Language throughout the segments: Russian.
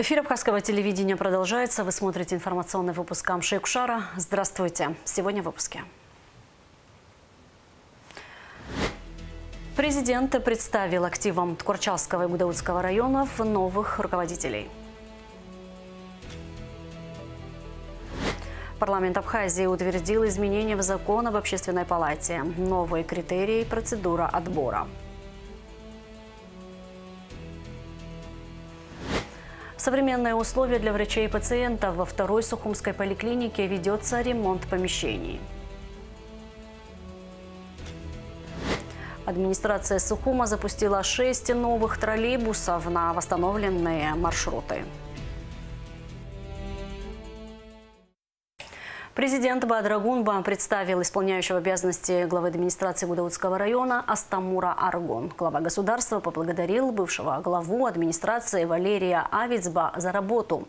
Эфир Абхазского телевидения продолжается. Вы смотрите информационный выпуск Амши-Кушара. Здравствуйте. Сегодня в выпуске. Президент представил активам Ткорчалского и Гудаутского районов новых руководителей. Парламент Абхазии утвердил изменения в закон об общественной палате, новые критерии и процедура отбора. Современные условия для врачей и пациентов. Во второй Сухумской поликлинике ведется ремонт помещений. Администрация Сухума запустила 6 новых троллейбусов на восстановленные маршруты. Президент Бадыр Агунба представил исполняющего обязанности главы администрации Гудаутского района Астамура Аргон. Глава государства поблагодарил бывшего главу администрации Валерия Авицба за работу.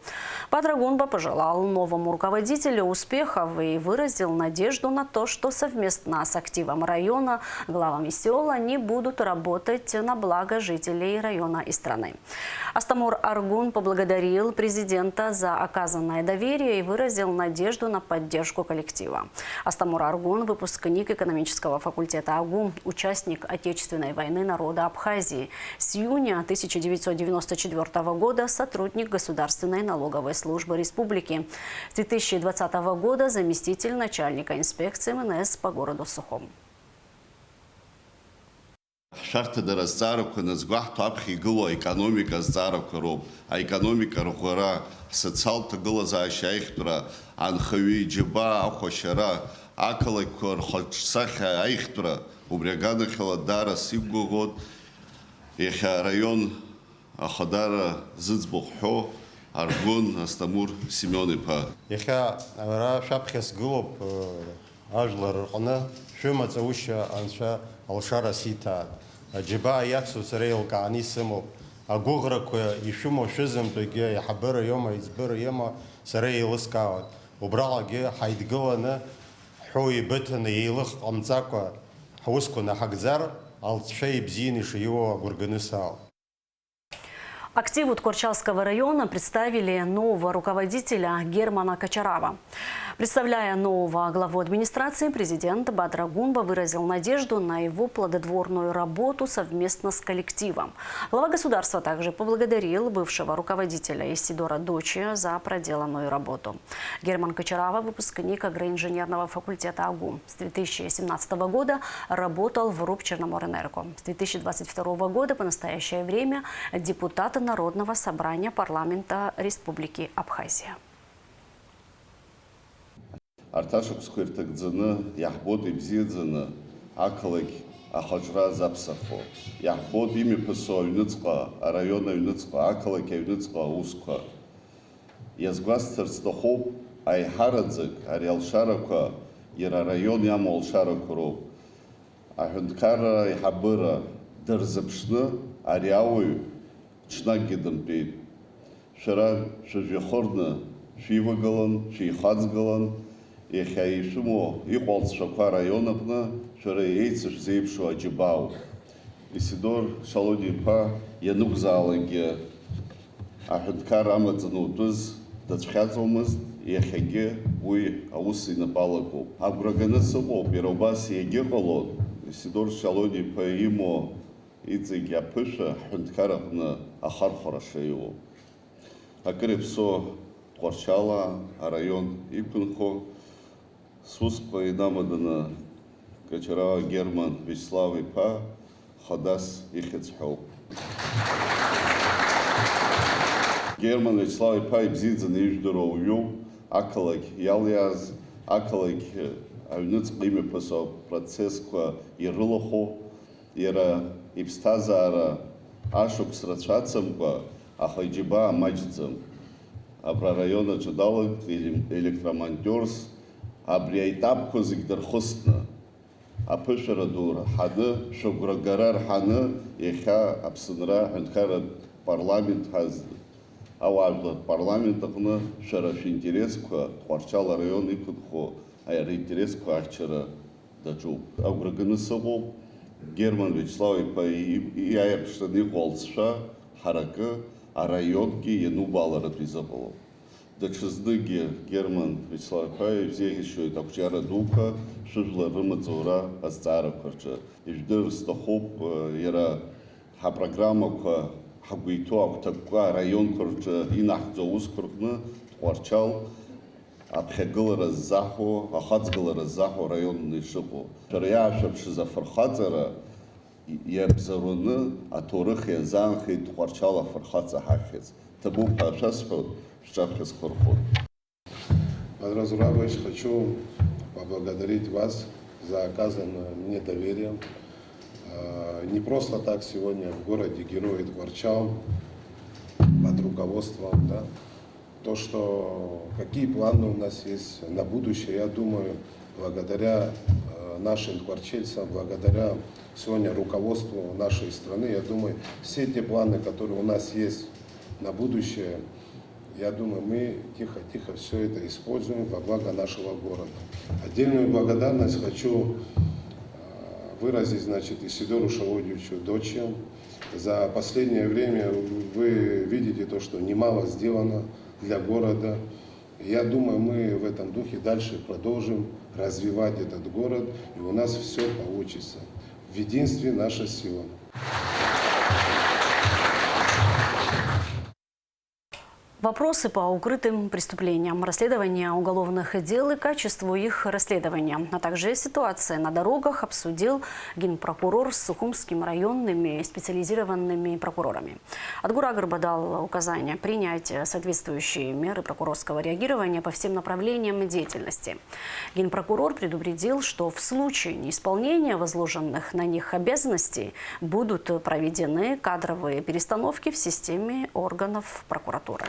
Бадыр Агунба пожелал новому руководителю успехов и выразил надежду на то, что совместно с активом района, главами сел, они будут работать на благо жителей района и страны. Астамур Аргун поблагодарил президента за оказанное доверие и выразил надежду на поддержку коллектива. Астамур Аргун – выпускник экономического факультета АГУ, участник Отечественной войны народа Абхазии. С июня 1994 года сотрудник Государственной налоговой службы республики. С 2020 года заместитель начальника инспекции МНС по городу Сухум. Шарта даразцарақәа назгәаҳҭо аԥхьа игылоу аекономика азҵаарақәа роуп. Аекономика рӷәӷәара, асоциалтә ҭагылазаашьа аихтәра, анхаҩы иџьабаа ахәашьара, ақалақьқәа рхаҿсахьа аихтәра, убри аганахьала дарас иқәгәыӷуан иахьа араион ахадара зыӡбахә ҳәо Аргун Астамур Семен-иԥа. Иахьа ара шәаԥхьа сгылоуп ажәлар рҟны шәымаҵаушьа анцәа алшара сиҭаат. Аџьабаа иацу сара еилкааны исымоуп. Агәыӷрақәа ишәымоу шәызымтәагьы аиҳабыра иоума, аиҵбыра иоума, сара еилыскаауеит. Убраҟагьы ҳаидгыланы ҳәо-еибыҭаны еилых ҟамҵакәа ҳусқәа наҳагӡар, алҵшәа ибзианы ишиоуа агәырганы саауп. Активу Ткорчалского района представили нового руководителя Германа Кочарава. Представляя нового главу администрации, президент Бадыр Агунба выразил надежду на его плодотворную работу совместно с коллективом. Глава государства также поблагодарил бывшего руководителя Исидора Дочи за проделанную работу. Герман Кочарава – выпускник агроинженерного факультета АГУ. С 2017 года работал в РУП Черноморэнерго. С 2022 года по настоящее время депутат Народного собрания парламента Республики Абхазия. Арташықәсқәа ирҭагӡаны, иаҳбоит ибзиаӡаны, ақалақь ахаҿра заԥсахо. Иаҳбоит имҩаԥысуа аҩныҵҟа, араион аҩныҵҟа, ақалақь аҩныҵҟа аусқәа. Иазгәасҭарц сҭахуп, аиҳараӡак ари алшарақәа иара араион иамоу алшарақәа роуп. Аҳәынҭқарра аиҳабыра дырзыԥшны ари ауаҩ ҽнакгьы дымтәеит. Шәара шәыжәҩахырны шәивагылан, шәихаҵгылан, иахьа ишәымоу иҟәалҵшәақәа араион аҟны шәара еицышәзеиԥшу аџьабаауп. Исидор Шалоди-иԥа ианықәзаалакгьы аҳәынҭқар амаҵаны утәыз дацәхьаҵуамызт, иахьагьы уи аус инапалакуп. Агәра ганы сыҟоуп, иара убас иагьыҟалон Исидор Шалоди-иԥа имоу иҵегь аԥышәа ҳҳәынҭқар аҟны ахархәара шаиуоу. Акыр иԥсо Ткорчала араион иқәынхо сусқәа инамаданы Кочарава Герман Вячеслав-иԥа хадас ихьыҵәҳәоуп. Герман Вячеслав-иԥа ибзиаӡаны ижәдыруа ауаҩуп, ақалақь иалиааз, ақалақь аҩныҵҟа имҩаԥысуа апроцессқәа ирылахо, иара иԥсҭазаара ашықәс рацәацамкәа, аха иџьабаа маҷӡам. Абра араион аҿы далагт електромонтиорс, абри аетапқәа зегь дырхысны, аԥышәара ду рҳаны, шәыгәрагара рҳаны, иахьа Аԥсынра Аҳәынҭқарратә парламент ҳазны. Ауаажәларратә парламент аҟны шәара шәинтересқәа Ткорчал араион иқәынхо ари интересқәа ахьчара даҿуп. Агәра ганы сыҟоуп Герман Вячеслав-иԥа иаирԥшраны иҟоу алҵшәа ҳаракы арайонки енубалары призабылу. Дачыздыги Герман Вячеславович еще и такчара дука, шужла рымацура астара корча. Иждыр стахоп ера ха программа хагуито актакка район корча инахзо ускуркна творчал абхегылара захо ахацгылара захо районный шыгу. Шаряшап шиза фархазара ябзаруны аторых язанхи творчала фархаза хахез. Табу пашасхо шапхез хорхот. Мадраз Зурабович, хочу поблагодарить вас за оказанное мне доверие. Не просто так сегодня в городе Герои Творчал под руководством, да, то, что какие планы у нас есть на будущее, я думаю, благодаря нашим творчельцам, благодаря сегодня руководству нашей страны, я думаю, все те планы, которые у нас есть на будущее, я думаю, мы тихо-тихо все это используем во благо нашего города. Отдельную благодарность хочу выразить, значит, Исидору Шаводьевичу Дочи. За последнее время вы видите то, что немало сделано для города. Я думаю, мы в этом духе дальше продолжим развивать этот город, и у нас все получится. В единстве наша сила. Вопросы по укрытым преступлениям, расследование уголовных дел и качеству их расследования, а также ситуация на дорогах обсудил генпрокурор с Сухумскими районными специализированными прокурорами. Адгурагрба дал указание принять соответствующие меры прокурорского реагирования по всем направлениям деятельности. Генпрокурор предупредил, что в случае неисполнения возложенных на них обязанностей будут проведены кадровые перестановки в системе органов прокуратуры.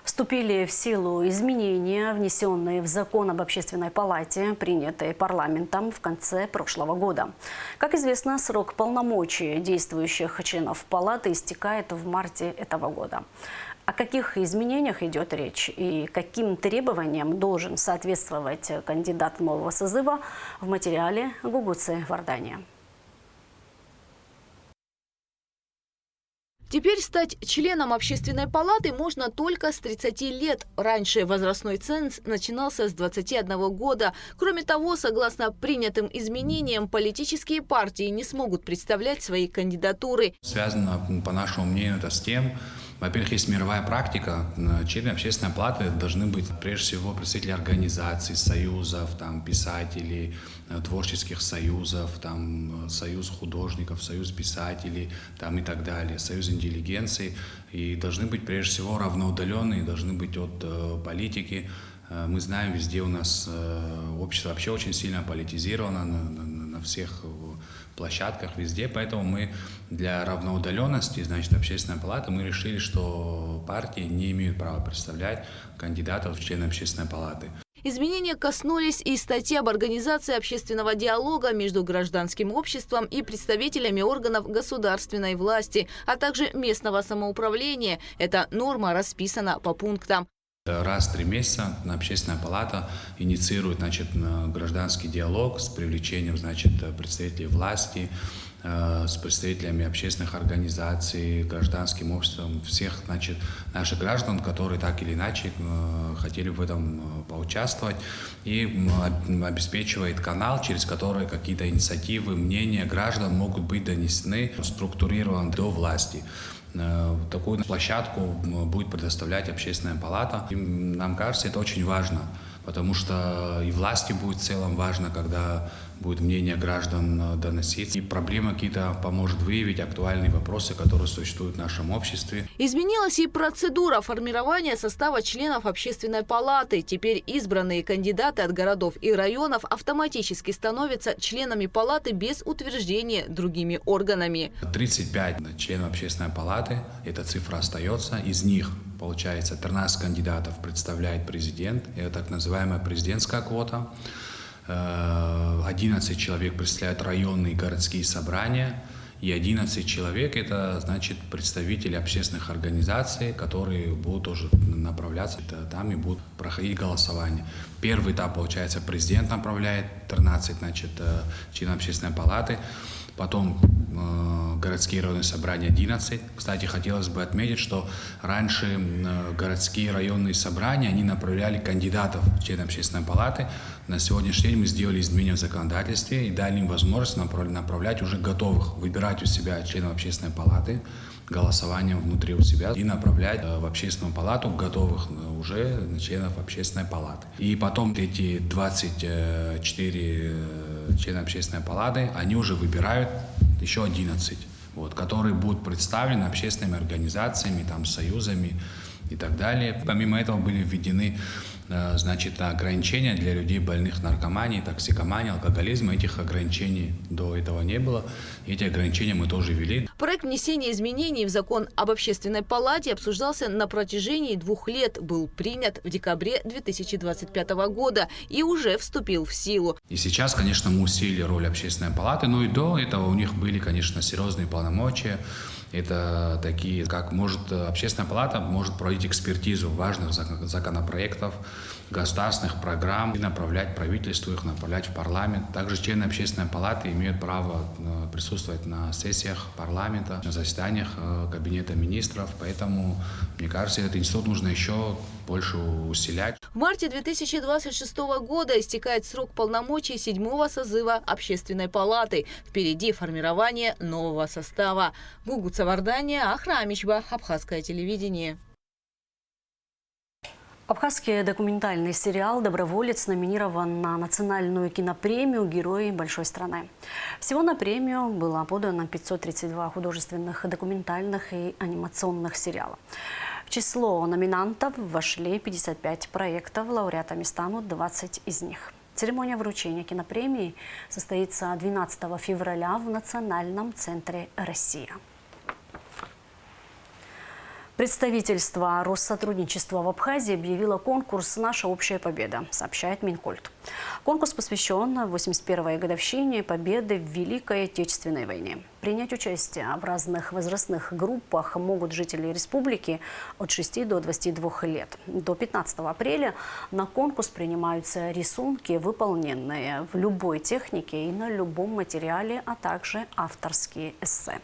Вступили в силу изменения, внесенные в закон об общественной палате, принятые парламентом в конце прошлого года. Как известно, срок полномочий действующих членов палаты истекает в марте этого года. О каких изменениях идет речь и каким требованиям должен соответствовать кандидат нового созыва в материале Гугуцы Вардания. Теперь стать членом общественной палаты можно только с 30 лет. Раньше возрастной ценз начинался с 21 года. Кроме того, согласно принятым изменениям, политические партии не смогут представлять свои кандидатуры. Связано, по нашему мнению, это с тем, во-первых, есть мировая практика. Члены общественной палаты должны быть, прежде всего, представители организаций, союзов, там, писателей, творческих союзов, там, союз художников, союз писателей там, и так далее, союз интеллигенции. И должны быть, прежде всего, равноудаленные, должны быть от политики. Мы знаем, везде у нас общество вообще очень сильно политизировано, на всех площадках, везде, поэтому мы для равноудаленности, значит, общественной палаты, мы решили, что партии не имеют права представлять кандидатов в члены общественной палаты. Изменения коснулись и статьи об организации общественного диалога между гражданским обществом и представителями органов государственной власти, а также местного самоуправления. Эта норма расписана по пунктам. Раз в 3 месяца общественная палата инициирует, значит, гражданский диалог с привлечением, значит, представителей власти, с представителями общественных организаций, гражданским обществом, всех, значит, наших граждан, которые так или иначе хотели в этом поучаствовать, и обеспечивает канал, через который какие-то инициативы, мнения граждан могут быть донесены, структурированы до власти. Такую площадку будет предоставлять общественная палата. И нам кажется, это очень важно, потому что и власти будет в целом важно, когда будет мнение граждан доносить. И проблемы какие-то поможет выявить актуальные вопросы, которые существуют в нашем обществе. Изменилась и процедура формирования состава членов общественной палаты. Теперь избранные кандидаты от городов и районов автоматически становятся членами палаты без утверждения другими органами. 35 членов общественной палаты, эта цифра остается. Из них, получается, 13 кандидатов представляет президент. Это так называемая президентская квота. 11 человек представляют районные и городские собрания, и 11 человек – это, значит, представители общественных организаций, которые будут тоже направляться там и будут проходить голосование. Первый этап, получается, президент направляет 13, значит, членов общественной палаты. Потом городские районные собрания 11. Кстати, хотелось бы отметить, что раньше городские районные собрания, они направляли кандидатов в члены общественной палаты. На сегодняшний день мы сделали изменения в законодательстве и дали им возможность направлять уже готовых, выбирать у себя членов общественной палаты голосованием внутри у себя и направлять в общественную палату готовых уже членов общественной палаты. И потом эти 24 члена общественной палаты, они уже выбирают еще 11, которые будут представлены общественными организациями, союзами и так далее. Помимо этого были введены ограничения для людей, больных наркоманией, токсикоманией, алкоголизмом. Этих ограничений до этого не было. Эти ограничения мы тоже ввели. Проект внесения изменений в закон об общественной палате обсуждался на протяжении 2 лет, был принят в декабре 2025 года и уже вступил в силу. И сейчас, конечно, мы усилили роль общественной палаты, но и до этого у них были, конечно, серьезные полномочия. Это такие, как общественная палата может проводить экспертизу важных законопроектов, государственных программ и направлять правительству, их направлять в парламент. Также члены общественной палаты имеют право присутствовать на сессиях парламента, на заседаниях Кабинета министров. Поэтому, мне кажется, этот институт нужно еще больше усилять. В марте 2026 года истекает срок полномочий 7-го созыва Общественной палаты. Впереди формирование нового состава. Гугу Цавардания, Ахрамичба, Абхазское телевидение. Абхазский документальный сериал «Доброволец» номинирован на национальную кинопремию «Герои большой страны». Всего на премию было подано 532 художественных, документальных и анимационных сериала. В число номинантов вошли 55 проектов, лауреатами станут 20 из них. Церемония вручения кинопремии состоится 12 февраля в Национальном центре «Россия». Представительство Россотрудничества в Абхазии объявило конкурс «Наша общая победа», сообщает Минкульт. Конкурс посвящен 81-й годовщине победы в Великой Отечественной войне. Принять участие в разных возрастных группах могут жители республики от 6 до 22 лет. До 15 апреля на конкурс принимаются рисунки, выполненные в любой технике и на любом материале, а также авторские эссе.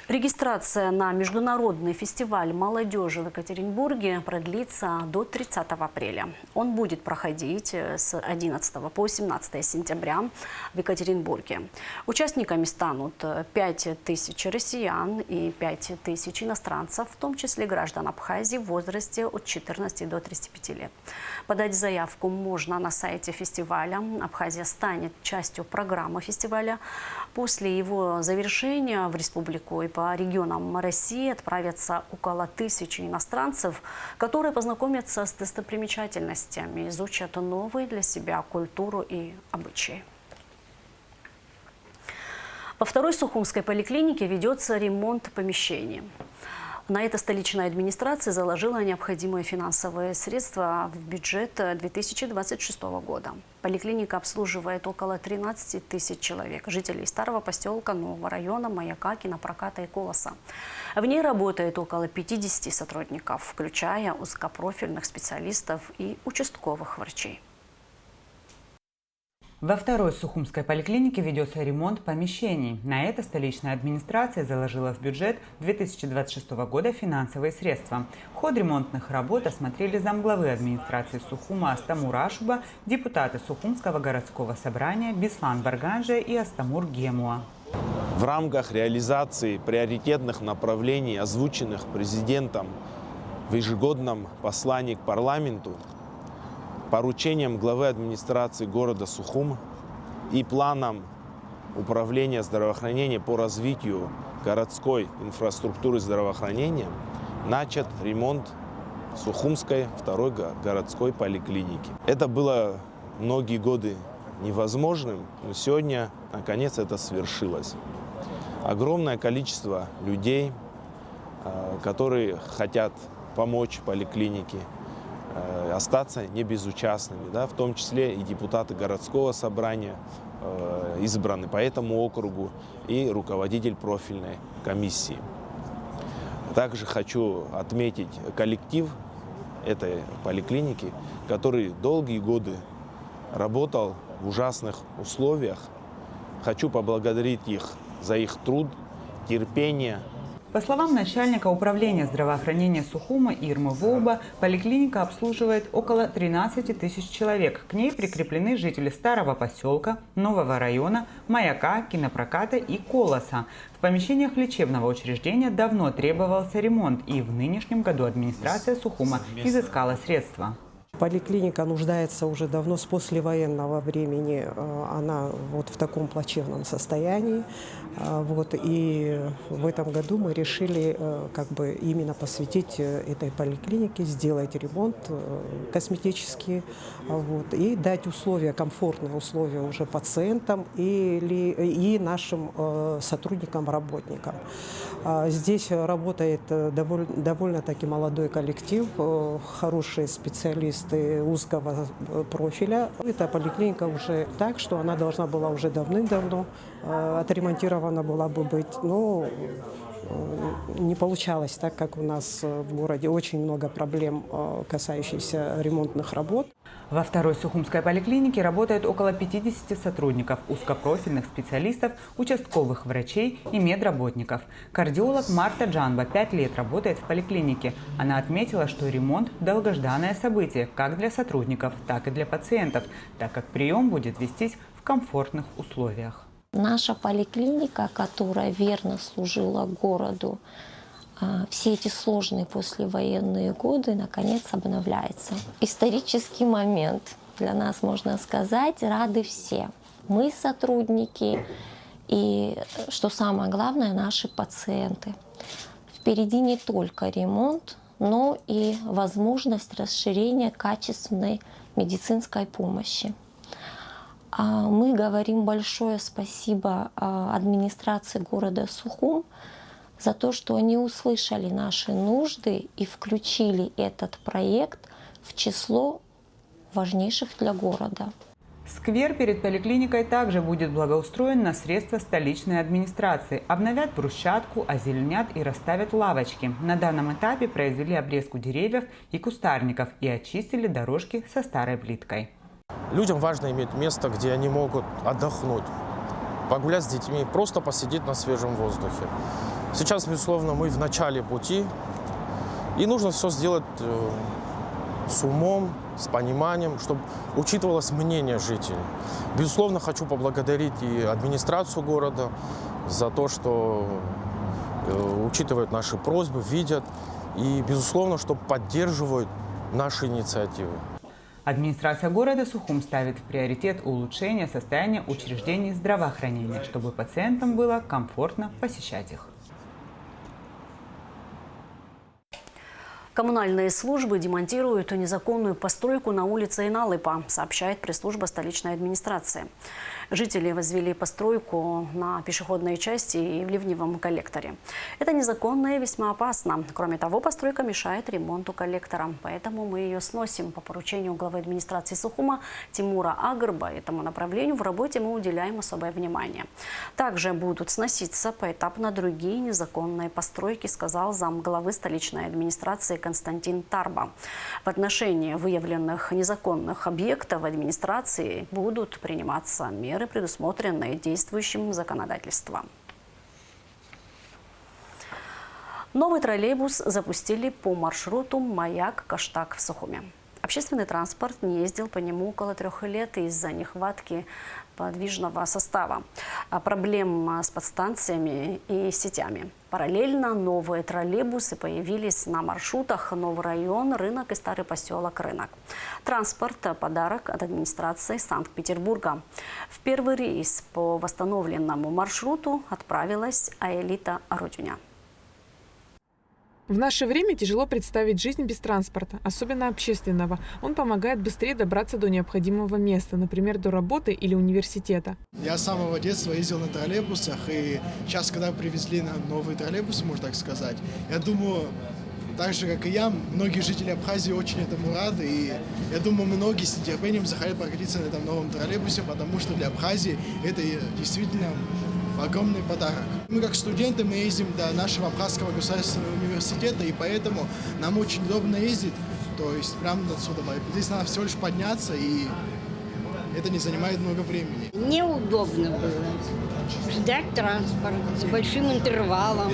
Регистрация на международный фестиваль молодежи в Екатеринбурге продлится до 30 апреля. Он будет проходить с 11 по 17 сентября в Екатеринбурге. Участниками станут 5000 россиян и 5000 иностранцев, в том числе граждан Абхазии в возрасте от 14 до 35 лет. Подать заявку можно на сайте фестиваля. Абхазия станет частью программы фестиваля. После его завершения в республику и по регионам России отправятся около 1000 иностранцев, которые познакомятся с достопримечательностями, изучат новые для себя культуру и обычаи. Во второй Сухумской поликлинике ведется ремонт помещений. На это столичная администрация заложила необходимые финансовые средства в бюджет 2026 года. Поликлиника обслуживает около 13 000 человек, жителей старого поселка, нового района, Маяка, Кинопроката и Колоса. В ней работает около 50 сотрудников, включая узкопрофильных специалистов и участковых врачей. Во второй Сухумской поликлинике ведется ремонт помещений. На это столичная администрация заложила в бюджет 2026 года финансовые средства. Ход ремонтных работ осмотрели замглавы администрации Сухума Астамур Ашуба, депутаты Сухумского городского собрания Беслан Барганже и Астамур Гемуа. В рамках реализации приоритетных направлений, озвученных президентом в ежегодном послании к парламенту, поручением главы администрации города Сухум и планом управления здравоохранения по развитию городской инфраструктуры здравоохранения начат ремонт Сухумской второй городской поликлиники. Это было многие годы невозможным, но сегодня, наконец, это свершилось. Огромное количество людей, которые хотят помочь поликлинике, остаться не безучастными, в том числе и депутаты городского собрания, избраны по этому округу, и руководитель профильной комиссии. Также хочу отметить коллектив этой поликлиники, который долгие годы работал в ужасных условиях. Хочу поблагодарить их за их труд, терпение. По словам начальника управления здравоохранения Сухума Ирмы Воуба, поликлиника обслуживает около 13 тысяч человек. К ней прикреплены жители Старого поселка, Нового района, Маяка, Кинопроката и Колоса. В помещениях лечебного учреждения давно требовался ремонт, и в нынешнем году администрация Сухума изыскала средства. Поликлиника нуждается уже давно, с послевоенного времени. Она вот в таком плачевном состоянии. И в этом году мы решили именно посвятить этой поликлинике, сделать ремонт косметический и дать условия, комфортные условия уже пациентам и нашим сотрудникам, работникам. Здесь работает довольно-таки молодой коллектив, хорошие специалисты узкого профиля. Эта поликлиника уже так, что она должна была уже давным-давно отремонтирована была бы быть, но не получалось, так как у нас в городе очень много проблем, касающихся ремонтных работ. Во второй Сухумской поликлинике работает около 50 сотрудников, узкопрофильных специалистов, участковых врачей и медработников. Кардиолог Марта Джанба 5 лет работает в поликлинике. Она отметила, что ремонт – долгожданное событие как для сотрудников, так и для пациентов, так как прием будет вестись в комфортных условиях. Наша поликлиника, которая верно служила городу все эти сложные послевоенные годы, наконец обновляется. Исторический момент для нас, можно сказать, рады все. Мы сотрудники и, что самое главное, наши пациенты. Впереди не только ремонт, но и возможность расширения качественной медицинской помощи. Мы говорим большое спасибо администрации города Сухум за то, что они услышали наши нужды и включили этот проект в число важнейших для города. Сквер перед поликлиникой также будет благоустроен на средства столичной администрации. Обновят брусчатку, озеленят и расставят лавочки. На данном этапе произвели обрезку деревьев и кустарников и очистили дорожки со старой плиткой. Людям важно иметь место, где они могут отдохнуть, погулять с детьми, просто посидеть на свежем воздухе. Сейчас, безусловно, мы в начале пути, и нужно все сделать с умом, с пониманием, чтобы учитывалось мнение жителей. Безусловно, хочу поблагодарить и администрацию города за то, что учитывают наши просьбы, видят, и, безусловно, что поддерживают наши инициативы. Администрация города Сухум ставит в приоритет улучшение состояния учреждений здравоохранения, чтобы пациентам было комфортно посещать их. Коммунальные службы демонтируют незаконную постройку на улице Иналыпа, сообщает пресс-служба столичной администрации. Жители возвели постройку на пешеходной части и в ливневом коллекторе. Это незаконно и весьма опасно. Кроме того, постройка мешает ремонту коллектора. Поэтому мы ее сносим. По поручению главы администрации Сухума Тимура Агырба этому направлению в работе мы уделяем особое внимание. Также будут сноситься поэтапно другие незаконные постройки, сказал замглавы столичной администрации Константин Тарба. В отношении выявленных незаконных объектов в администрации будут приниматься меры, предусмотренные действующим законодательством. Новый троллейбус запустили по маршруту Маяк-Каштаг в Сухуме. Общественный транспорт не ездил по нему около 3 лет из-за нехватки подвижного состава, проблем с подстанциями и сетями. Параллельно новые троллейбусы появились на маршрутах Новый район, Рынок и Старый поселок Рынок. Транспорт – подарок от администрации Санкт-Петербурга. В первый рейс по восстановленному маршруту отправилась Аэлита Арутюня. В наше время тяжело представить жизнь без транспорта, особенно общественного. Он помогает быстрее добраться до необходимого места, например, до работы или университета. Я с самого детства ездил на троллейбусах, и сейчас, когда привезли нам новые троллейбусы, можно так сказать, я думаю, так же, как и я, многие жители Абхазии очень этому рады, и я думаю, многие с нетерпением захотят прокатиться на этом новом троллейбусе, потому что для Абхазии это действительно огромный подарок. Мы как студенты, мы ездим до нашего Абхазского государственного университета, и поэтому нам очень удобно ездить, то есть прямо отсюда. Здесь надо всего лишь подняться, и это не занимает много времени. Неудобно было ждать транспорт с большим интервалом.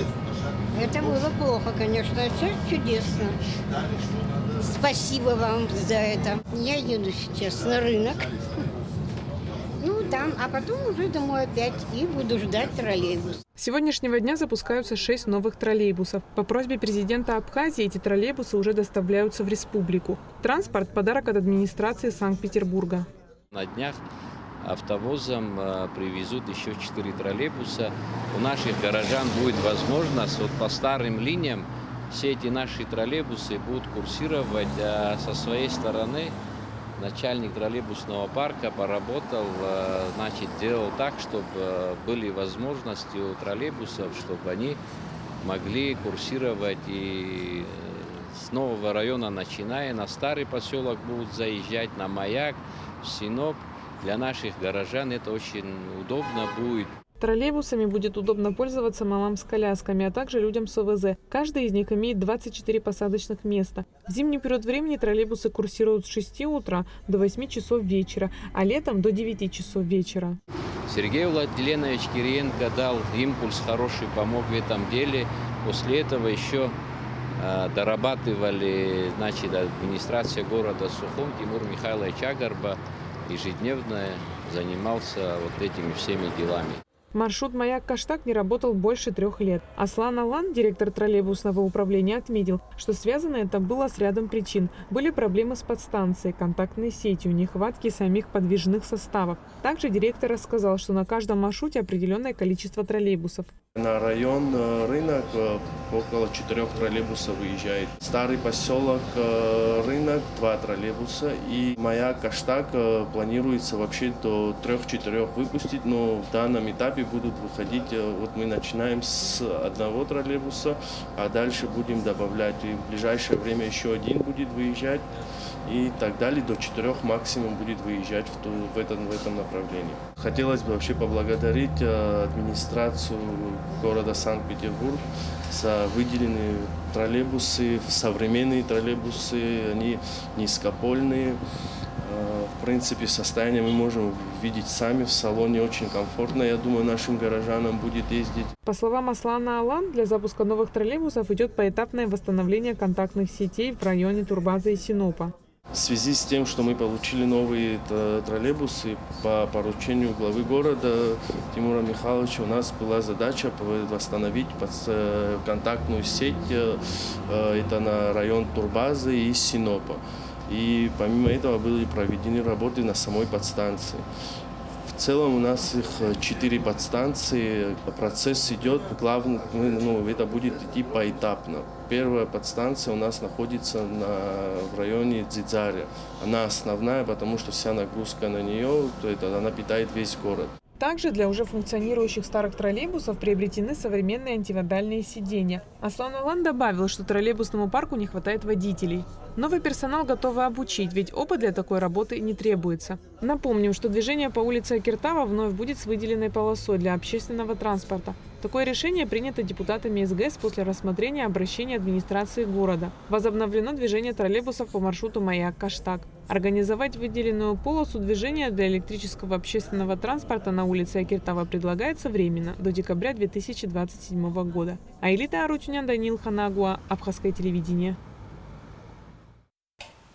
Это было плохо, конечно, а сейчас чудесно. Спасибо вам за это. Я еду сейчас на рынок. Ну, там, а потом уже домой опять и буду ждать троллейбус. С сегодняшнего дня запускаются 6 новых троллейбусов. По просьбе президента Абхазии эти троллейбусы уже доставляются в республику. Транспорт – подарок от администрации Санкт-Петербурга. На днях автовозом привезут еще 4 троллейбуса. У наших горожан будет возможность вот по старым линиям все эти наши троллейбусы будут курсировать, а со своей стороны начальник троллейбусного парка поработал, значит, делал так, чтобы были возможности у троллейбусов, чтобы они могли курсировать и с нового района, начиная на старый поселок, будут заезжать на Маяк, в Синоп. Для наших горожан это очень удобно будет. Троллейбусами будет удобно пользоваться мамам с колясками, а также людям с ОВЗ. Каждый из них имеет 24 посадочных места. В зимний период времени троллейбусы курсируют с 6 утра до 8 часов вечера, а летом до 9 часов вечера. Сергей Владимирович Кириенко дал импульс хороший, помог в этом деле. После этого еще дорабатывали, значит, администрация города Сухум, Тимур Михайлович Агарба ежедневно занимался вот этими всеми делами. Маршрут «Маяк-Каштаг» не работал больше 3 лет. Аслан Алан, директор троллейбусного управления, отметил, что связано это было с рядом причин. Были проблемы с подстанцией, контактной сетью, нехватки самих подвижных составов. Также директор рассказал, что на каждом маршруте определенное количество троллейбусов. На район рынок около 4 троллейбусов выезжает. Старый поселок рынок 2 троллейбуса. И Маяк-Каштаг планируется вообще до 3-4 выпустить, но в данном этапе будут выходить, вот мы начинаем с 1 троллейбуса, а дальше будем добавлять. И в ближайшее время еще 1 будет выезжать. И так далее, до 4 максимум будет выезжать в этом направлении. Хотелось бы вообще поблагодарить администрацию города Санкт-Петербург за выделенные троллейбусы, современные троллейбусы, они низкопольные. В принципе, состояние мы можем видеть сами, в салоне очень комфортно, я думаю, нашим горожанам будет ездить. По словам Аслана Алан, для запуска новых троллейбусов идет поэтапное восстановление контактных сетей в районе Турбазы и Синопа. В связи с тем, что мы получили новые троллейбусы по поручению главы города Тимура Михайловича, у нас была задача восстановить контактную сеть, это на район Турбазы и Синопа. И помимо этого были проведены работы на самой подстанции. В целом у нас их 4 подстанции, процесс идет, главное, это будет идти поэтапно. Первая подстанция у нас находится в районе Дзидзаря. Она основная, потому что вся нагрузка на нее, она питает весь город. Также для уже функционирующих старых троллейбусов приобретены современные антивандальные сиденья. Аслан Алан добавил, что троллейбусному парку не хватает водителей. Новый персонал готовы обучить, ведь опыт для такой работы не требуется. Напомним, что движение по улице Акиртава вновь будет с выделенной полосой для общественного транспорта. Такое решение принято депутатами СГС после рассмотрения обращения администрации города. Возобновлено движение троллейбусов по маршруту Маяк-Каштаг. Организовать выделенную полосу движения для электрического общественного транспорта на улице Акиртава предлагается временно, до декабря 2027 года. Айлита Арутюнян, Даниил Ханагуа, Абхазское телевидение.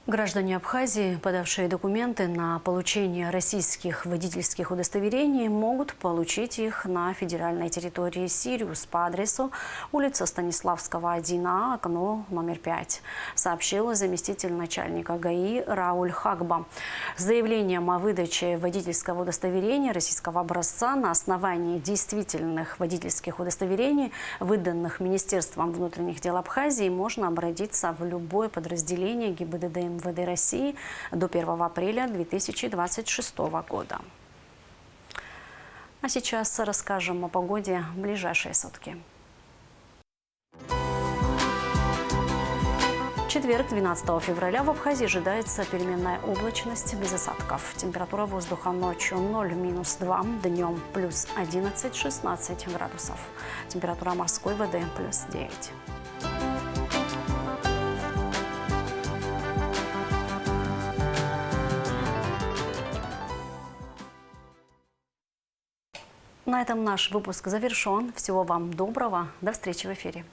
Граждане Абхазии, подавшие документы на получение российских водительских удостоверений, могут получить их на федеральной территории Сириус по адресу улица Станиславского, 1А, окно номер 5, сообщил заместитель начальника ГАИ Рауль Хагба. С заявлением о выдаче водительского удостоверения российского образца на основании действительных водительских удостоверений, выданных Министерством внутренних дел Абхазии, можно обратиться в любое подразделение ГИБДД МВД России до 1 апреля 2026 года. А сейчас расскажем о погоде в ближайшие сутки. В четверг, 12 февраля, в Абхазии ожидается переменная облачность без осадков. Температура воздуха ночью 0-2, днем плюс 11-16 градусов. Температура морской воды плюс 9. На этом наш выпуск завершен. Всего вам доброго. До встречи в эфире.